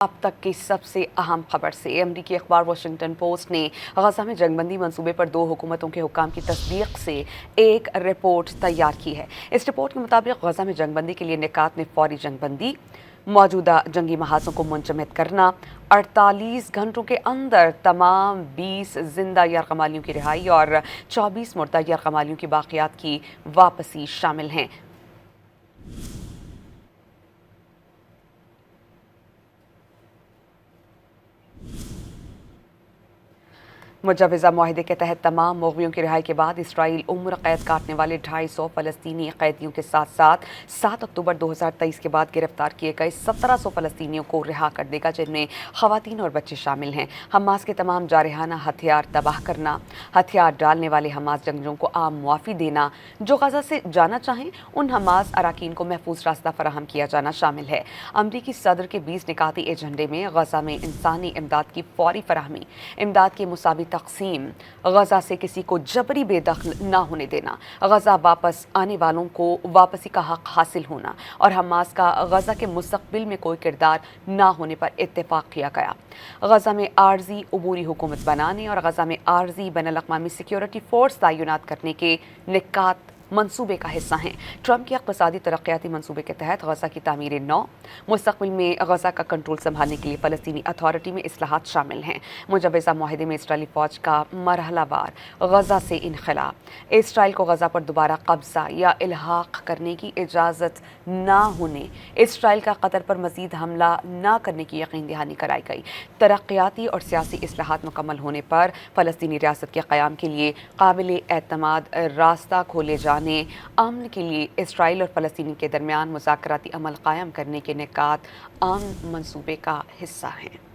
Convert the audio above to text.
अब तक की सबसे अहम खबर से अमरीकी अखबार वाशिंगटन पोस्ट ने गजा में जंगबंदी मंसूबे पर 2 हुकूमतों के हुक्काम की तस्दीक से एक रिपोर्ट तैयार की है। इस रिपोर्ट के मुताबिक गजा में जंगबंदी के लिए निकात में फौरी जंगबंदी, मौजूदा जंगी महाजों को मुंजमद करना, 48 घंटों के अंदर तमाम 20 जिंदा यरगमालियों की रिहाई और 24 मुर्दा यरगमालियों की बाकियात की वापसी शामिल हैं। मुजवज़ा मुआहदे के तहत तमाम मुग़वियों की रिहाई के बाद इसराइल उम्र कैद काटने वाले 250 फ़लस्तीनी कैदियों के साथ साथ 7 अक्टूबर 2023 के बाद गिरफ्तार किए गए 1700 फ़लस्तीनियों को रिहा कर देगा, जिनमें ख़वातीन और बच्चे शामिल हैं। हमास के तमाम जारहाना हथियार तबाह करना, हथियार डालने वाले हमास जंगजों को आम मुआफ़ी देना, जो गजा से जाना चाहें उन हमास अराकीन को महफूज रास्ता फराहम किया जाना शामिल है। अमरीकी सदर के 20 निकाती एजेंडे में गजा में इंसानी इमदाद की फौरी फराहमी, इमदाद की मुसावी तकसीम, गजा से किसी को जबरी बेदखल न होने देना, गजा वापस आने वालों को वापसी का हक हासिल होना और हमास का गजा के मुस्तकबिल में कोई किरदार न होने पर इत्तेफाक किया गया। गजा में आर्जी अबूरी हुकूमत बनाने और गजा में आर्जी बैनुल-अक़वामी सिक्योरिटी फोर्स तैनात करने के निकात मंसूबे का हिस्सा हैं। ट्रंप के इक़्तिसादी तरक्याती मंसूबे के तहत गजा की तामीर नौ, मुस्तक़बिल में गजा का कंट्रोल संभालने के लिए फ़लस्तीनी अथॉरिटी में इस्लाहात शामिल हैं। मुजवज़ा मुआहदे में इसराइली फ़ौज का मरहलावार गजा से इनखला, इसराइल को गजा पर दोबारा कब्जा या इल्हाक़ करने की इजाज़त न होने, इसराइल का कतर पर मज़ीद हमला न करने की यकीन दहानी कराई गई। तरक्याती और सियासी इस्लाहात मुकम्मल होने पर फ़लस्तीनी रियासत के क़याम के लिए काबिल एतमाद रास्ता खोले जाने, अमन के लिए इसराइल और फ़लस्तीन के दरमियान मुज़ाकराती अमल कायम करने के निकात आम मंसूबे का हिस्सा हैं।